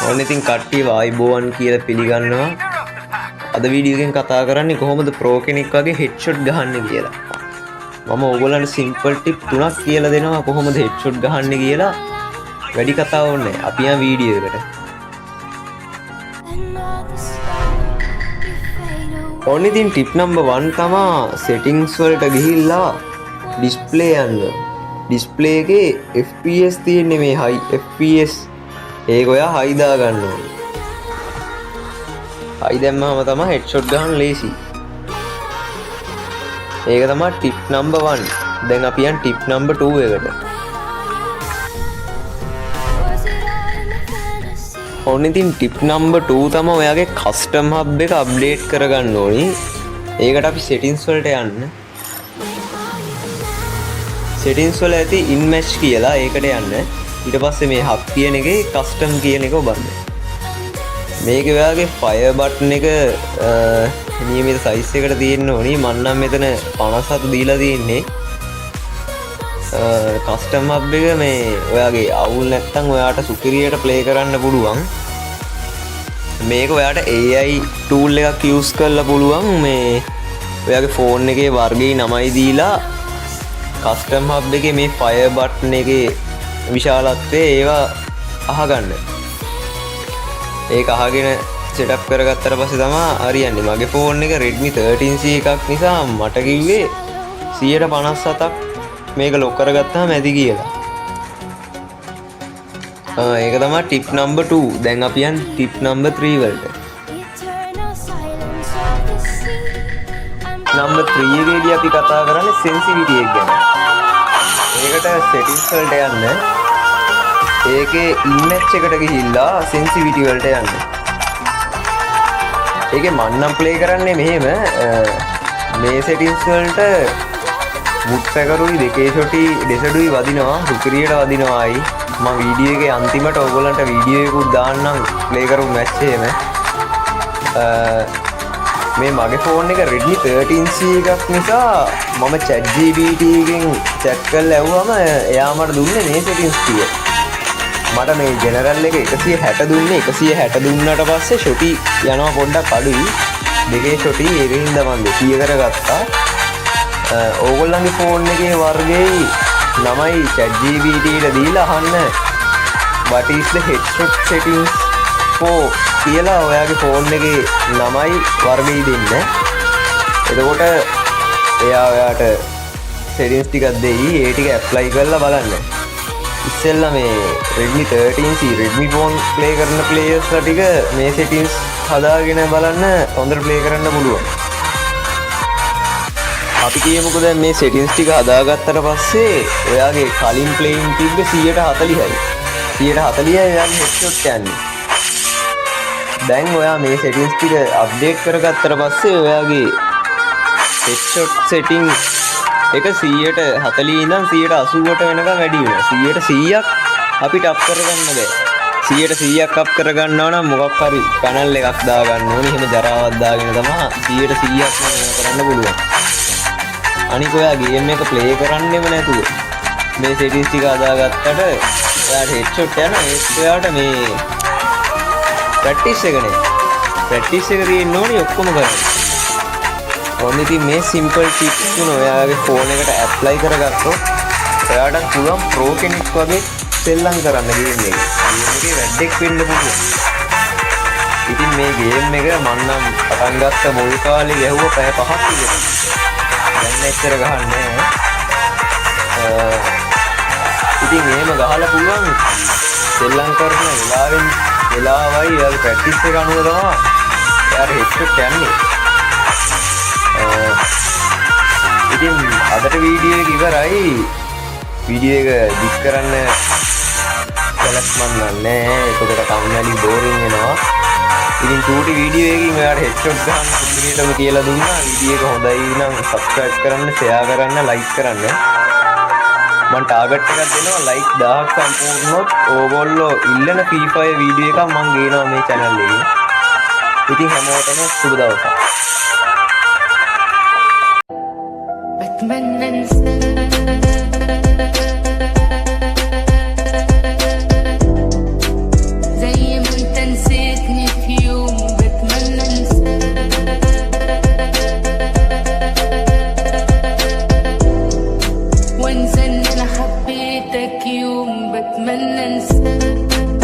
ඕන ඉතින් කට්ටිය ආයිබෝවන් කියලා පිළිගන්නවා. අද වීඩියෝ එකෙන් කතා කරන්නේ කොහොමද ප්‍රෝ කෙනෙක් වගේ හෙඩ්ෂොට් ගහන්නේ කියලා. මම ඕගොල්ලන්ට සිම්පල් ටිප් 3ක් කියලා දෙනවා කොහොමද හෙඩ්ෂොට් ගහන්නේ කියලා. වැඩි කතා ඕනේ. අපි යන වීඩියෝ එකට. ඕන ඉතින් ටිප් නම්බර් 1 තමා settings වලට ගිහිල්ලා display යන්න. display එකේ FPS තියෙන්නේ මේ high FPS. ඒක ඔයා high දා ගන්න ඕනේ. high දැම්මම තමයි headshot ගන්න ලේසි. ඒක තමයි tip number 1. දැන් අපි යන් tip number 2 එකට. ඕන ඉතින් tip number 2 තමයි ඔයාගේ custom hub එක update කරගන්න ඕනි. ඒකට අපි settings වලට යන්න. settings වල ඇති inmesh කියලා ඒකට යන්න. ඊට පස්සේ මේ hub කියන එකේ custom කියන එක ඔබන්න. මේක ඔයාගේ fire button එක නියමිත size එකට තියෙන්න ඕනි. මම නම් මෙතන 57 දීලා තියෙන්නේ. custom hub එක මේ ඔයාගේ අවුල් නැත්තම් ඔයාට සුපිරියට play කරන්න පුළුවන්. මේක ඔයාට AI tool එකක් use කරලා පුළුවන් මේ ඔයාගේ phone එකේ වර්ගයේ නමයි දීලා custom hub එකේ මේ fire button එකේ විශාලත්වය ඒවා අහගන්න. ඒක අහගෙන setup කරගත්තට පස්සේ තමයි හරියන්නේ. මගේ phone එක Redmi 13C එකක් නිසා මට කිව්වේ 157ක් මේක lock කරගත්තාම ඇති කියලා. ඒක තමයි tip number 2. දැන් අපි යන් tip number 3 වලට. number 3 එකේදී අපි කතා කරන්නේ sensitivity එක ගැන. ඒකට settings වලට යන්න. ඒකේ image එකට ගිහිල්ලා sensitivity වලට යන්න. ඒකේ මම නම් play කරන්නේ මෙහෙම මේ settings වලට මුත්සකරුයි දෙකේ ෂොටි දෙසඩුයි වදිනවා සුපිරියට වදිනවායි. මම වීඩියෝ එකේ අන්තිමට ඔයගොල්ලන්ට වීඩියෝ එකකුත් දාන්නම් play කරපු match එහෙම. මේ මගේ phone එක Redmi 13C එකක් නිසා මම ChatGPT එකෙන් chat කරලා ඇහුවම එයා මට දුන්නේ මේ settings ටික. මට මේ general එක 160 දුන්නේ 160 දුන්නාට පස්සේ ෂොටි යනවා පොඩ්ඩක් අඩුයි. දෙකේ ෂොටි ඒකින්ද මම 200 කරගත්තා. ඕගොල්ලන්ගේ phone එකේ වර්ගයේ නමයි ChatGPT ට දීලා අහන්න what is the headshot settings for කියලා ඔයාගේ phone එකේ නමයි වර්ගය දෙන්න. එතකොට එයා ඔයාට settings ටිකක් දෙයි. ඒ ටික apply කරලා බලන්න. ඉස්සෙල්ලා මේ Redmi 13C Redmi phone play කරන players ලා ටික මේ settings හදාගෙන බලන්න හොඳට play කරන්න පුළුවන්. අපි කියමුකෝ දැන් මේ settings ටික හදාගත්තට පස්සේ ඔයාගේ කලින් playing තිබ්බ 140යි. 140යි ඔයාගේ headshot යන්නේ. දැන් ඔයා මේ settings ටික update කරගත්තට පස්සේ ඔයාගේ headshot setting එක 140 ඉඳන් 180ට වෙනකම් වැඩි වෙනවා. 100ක් අපිට අප් කරගන්න බෑ. 100ක් අප් කරගන්නවා නම් මොකක් හරි channel එකක් දාගන්න ඕනේ. එහෙම ජරාවක් දාගෙන තමයි 100ක් කරන්න පුළුවන්. අනික ඔයා ගේම් එක ප්ලේ කරන්නෙම නැතුව මේ settings ටික හදාගත්තට ඔයාට headshot යන ඒත් ඔයාට මේ practice එක නේ. practice එක තියෙන්න ඕනේ ඔක්කොම කරන්න. ඔන්න ඉතින් මේ simple tips තුන ඔයාගේ phone එකට apply කරගත්තොත් ඔයාට පුළුවන් pro කෙනෙක් වගේ සෙල්ලම් කරන්න ගේම් එක. මේකේ වැඩක් වෙන්න පුළුවන්. ඉතින් මේ ගේම් එක මම නම් පටන් ගත්ත මුල් කාලේ ගැහුවා පැය 5ක් විතර. දැන් එච්චර ගහන්නේ නැහැ. ඉතින් එහෙම ගහලා පුළුවන් සෙල්ලම් කරන වෙලාවයි ඔයාගේ ප්‍රැක්ටිස් එක අනුව තමයි ඔයාට headshot යන්නේ. ඉතින් අදට වීඩියෝ එක ඉවරයි. වීඩියෝ එක දික් කරන්න සැලැස්මක් නැහැ. ඒකට කම්මැලි බෝරින් වෙනවා. ඉතින් චූටි වීඩියෝ එකකින් ඔයාලට headshot ගන්න ඉදිරියටම කියලා දුන්නා. වීඩියෝ එක හොඳයි නම් subscribe කරන්න, share කරන්න, like කරන්න. මම ටාගට් එකක් දෙනවා like 1000ක් සම්පූර්ණ වුණොත් ඕගොල්ලෝ ඉල්ලන free fire වීඩියෝ එකක් මම ගේනවා මේ channel එකේ. ඉතින් හැමෝටම සුබ දවසක්. زي ما انت وانسى ان انا حبيتك يوم بتمنى انساك.